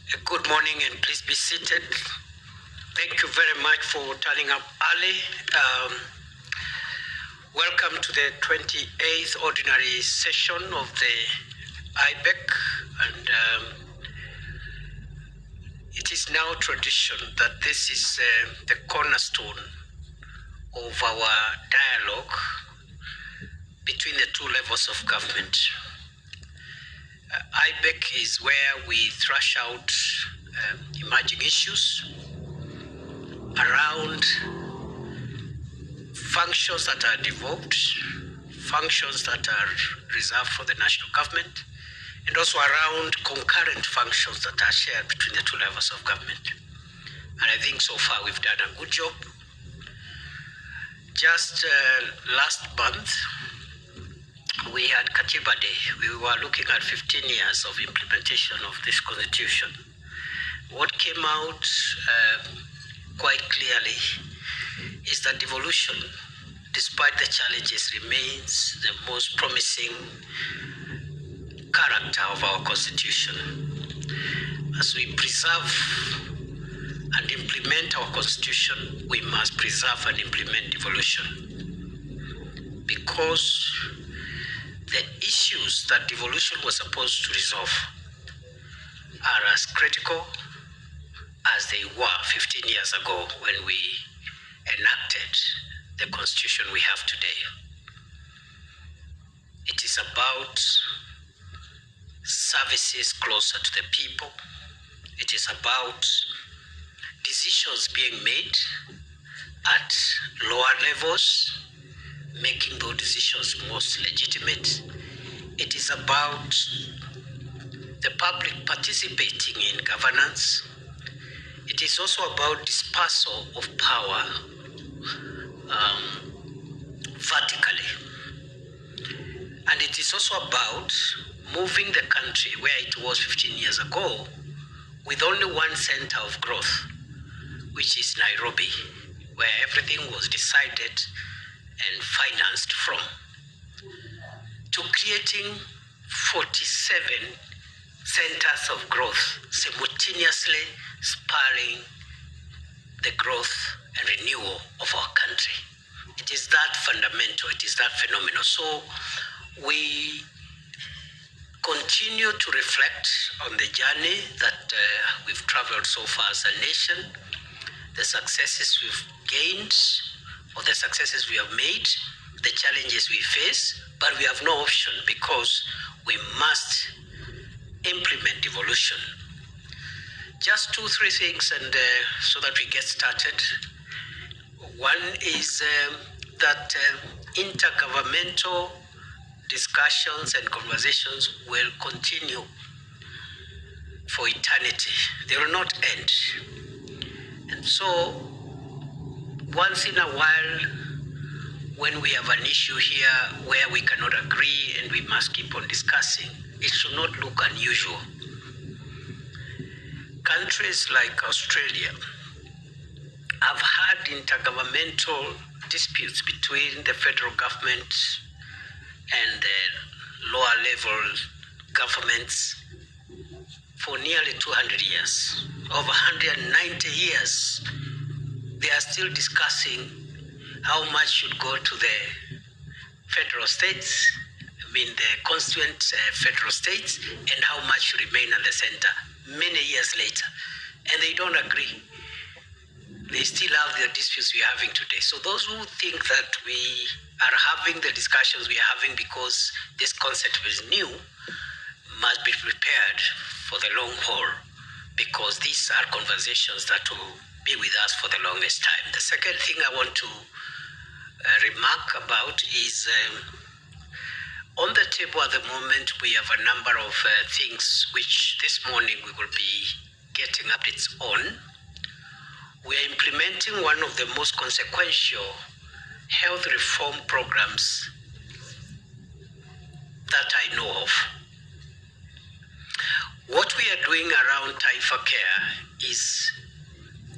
Good morning and please be seated. Thank you very much for turning up early. Welcome to the 28th ordinary session of the IBEC, and it is now tradition that this is the cornerstone of our dialogue between the two levels of government. IBEC is where we thrash out emerging issues around functions that are devolved, functions that are reserved for the national government, and also around concurrent functions that are shared between the two levels of government. And I think so far we've done a good job. Just last month, we had Katiba Day. We were looking at 15 years of implementation of this constitution. What came out quite clearly is that devolution, despite the challenges, remains the most promising character of our constitution. As we preserve and implement our constitution, we must preserve and implement devolution, because the issues that devolution was supposed to resolve are as critical as they were 15 years ago when we enacted the constitution we have today. It is about services closer to the people. It is about decisions being made at lower levels, making those decisions most legitimate. It is about the public participating in governance. It is also about dispersal of power vertically. And it is also about moving the country where it was 15 years ago with only one center of growth, which is Nairobi, where everything was decided and financed from, to creating 47 centers of growth, simultaneously spurring the growth and renewal of our country. It is that fundamental, it is that phenomenal. So we continue to reflect on the journey that we've traveled so far as a nation, the successes we've gained, or the successes we have made, the challenges we face, but we have no option because we must implement devolution. Just 2-3 things, and so that we get started. One is that intergovernmental discussions and conversations will continue for eternity. They will not end. And so, once in a while, when we have an issue here where we cannot agree and we must keep on discussing, it should not look unusual. Countries like Australia have had intergovernmental disputes between the federal government and the lower level governments for nearly 200 years. Over 190 years, they are still discussing how much should go to the federal states, the constituent federal states, and how much should remain at the center many years later. And they don't agree. They still have the disputes we are having today. So those who think that we are having the discussions we are having because this concept is new must be prepared for the long haul, because these are conversations that will be with us for the longest time. The second thing I want to remark about is on the table at the moment we have a number of things which this morning we will be getting updates on. We are implementing one of the most consequential health reform programs that I know of. What we are doing around Taifa Care is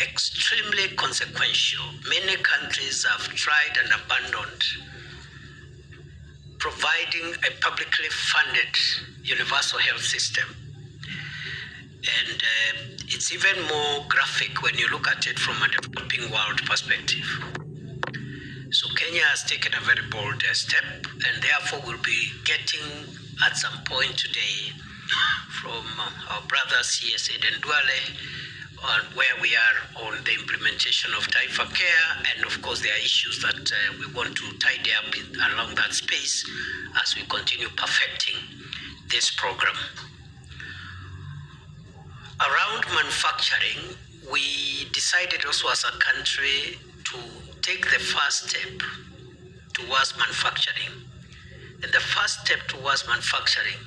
extremely consequential. Many countries have tried and abandoned providing a publicly funded universal health system. And it's even more graphic when you look at it from a developing world perspective. So Kenya has taken a very bold step, and therefore will be getting at some point today from our brother CS Eden Duale on where we are on the implementation of Taifa Care, and of course there are issues that we want to tidy up along that space as we continue perfecting this program. Around manufacturing, we decided also as a country to take the first step towards manufacturing. And the first step towards manufacturing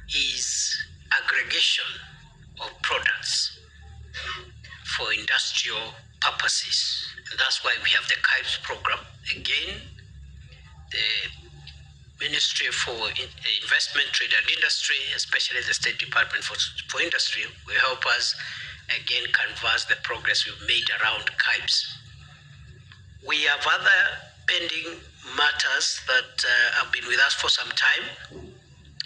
is aggregation of products for industrial purposes. And that's why we have the KIPES program. Again, the Ministry for Investment, Trade and Industry, especially the State Department for Industry, will help us again canvass the progress we've made around KIPES. We have other pending matters that have been with us for some time.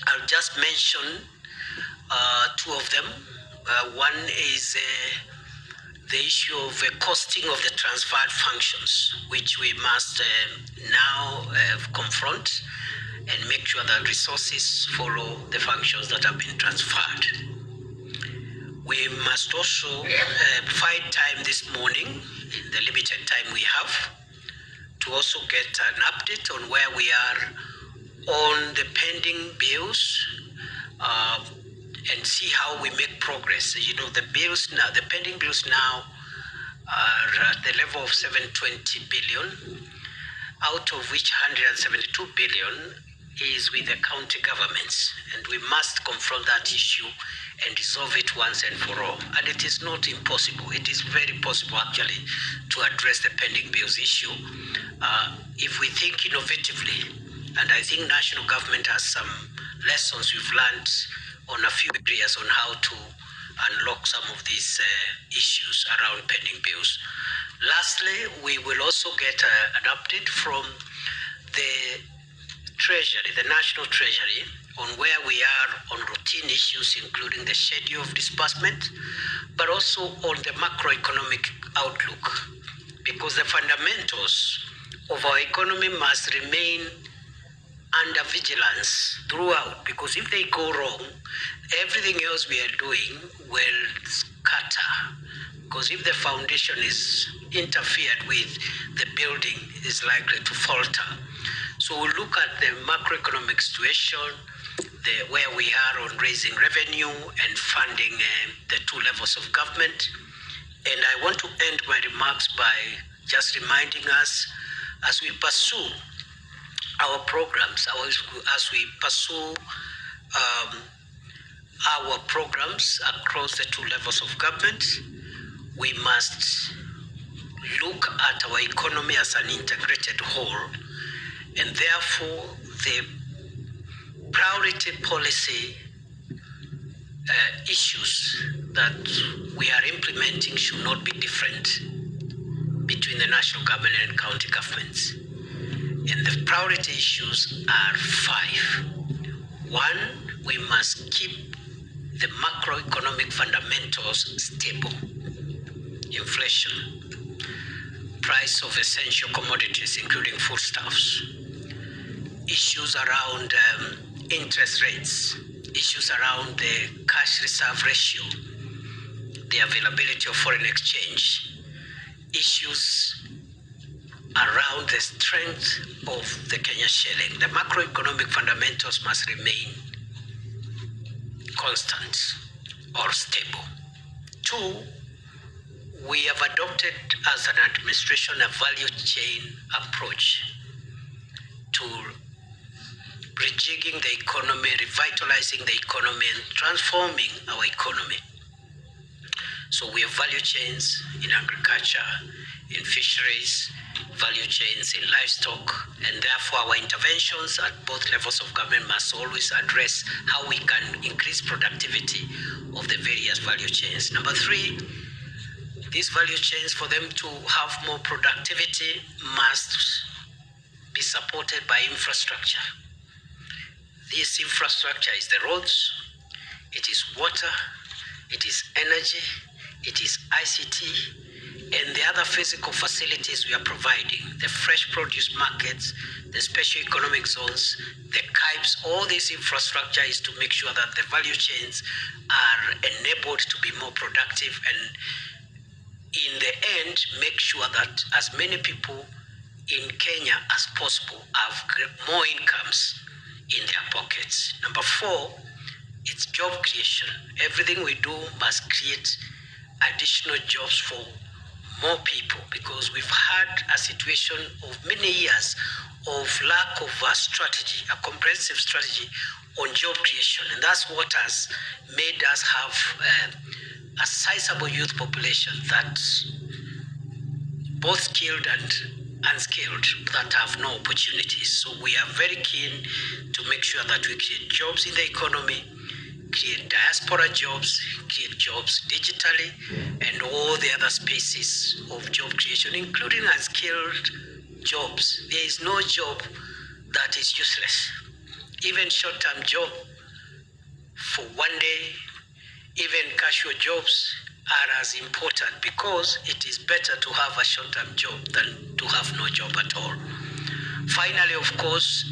I'll just mention two of them. One is the issue of the costing of the transferred functions, which we must now confront and make sure that resources follow the functions that have been transferred. We must also find time this morning, in the limited time we have, to also get an update on where we are on the pending bills and see how we make progress. You know, the bills now, the pending bills now are at the level of 720 billion, out of which 172 billion is with the county governments, and we must confront that issue and resolve it once and for all. And it is not impossible. It is very possible actually to address the pending bills issue if we think innovatively. And I think national government has some lessons we've learned on a few areas on how to unlock some of these issues around pending bills. Lastly, we will also get an update from the Treasury, the National Treasury, on where we are on routine issues, including the schedule of disbursement, but also on the macroeconomic outlook, because the fundamentals of our economy must remain under vigilance throughout, because if they go wrong, everything else we are doing will scatter. Because if the foundation is interfered with, the building is likely to falter. So we'll look at the macroeconomic situation, where we are on raising revenue and funding the two levels of government. And I want to end my remarks by just reminding us, as we pursue our programs, as we pursue our programs across the two levels of government, we must look at our economy as an integrated whole, and therefore the priority policy issues that we are implementing should not be different between the national government and county governments. And the priority issues are 5. 1, we must keep the macroeconomic fundamentals stable. Inflation, price of essential commodities, including foodstuffs, issues around interest rates, issues around the cash reserve ratio, the availability of foreign exchange, issues around the strength of the Kenya shilling. The macroeconomic fundamentals must remain constant or stable. 2, we have adopted as an administration a value chain approach to rejigging the economy, revitalizing the economy, and transforming our economy. So we have value chains in agriculture, in fisheries, value chains in livestock, and therefore our interventions at both levels of government must always address how we can increase productivity of the various value chains. Number 3, these value chains, for them to have more productivity, must be supported by infrastructure. This infrastructure is the roads, it is water, it is energy, it is ICT, and the other physical facilities we are providing, the fresh produce markets, the special economic zones, the CIBES, all this infrastructure is to make sure that the value chains are enabled to be more productive, and in the end, make sure that as many people in Kenya as possible have more incomes in their pockets. Number 4, it's job creation. Everything we do must create additional jobs for more people, because we've had a situation of many years of lack of a strategy, a comprehensive strategy on job creation, and that's what has made us have a sizable youth population that's both skilled and unskilled that have no opportunities. So we are very keen to make sure that we create jobs in the economy, create diaspora jobs, create jobs digitally, and all the other spaces of job creation, including unskilled jobs. There is no job that is useless. Even short-term job for one day, even casual jobs are as important, because it is better to have a short-term job than to have no job at all. Finally, of course,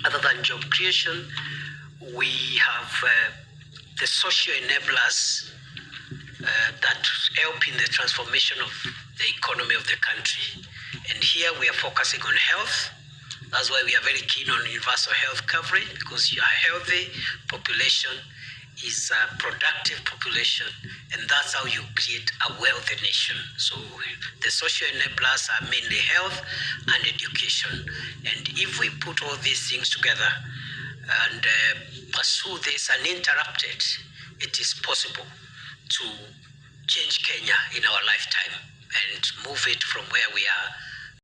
other than job creation, we have the social enablers that help in the transformation of the economy of the country. And here we are focusing on health. That's why we are very keen on universal health coverage, because a healthy population is a productive population, and that's how you create a wealthy nation. So the social enablers are mainly health and education. And if we put all these things together and pursue this uninterrupted, it is possible to change Kenya in our lifetime and move it from where we are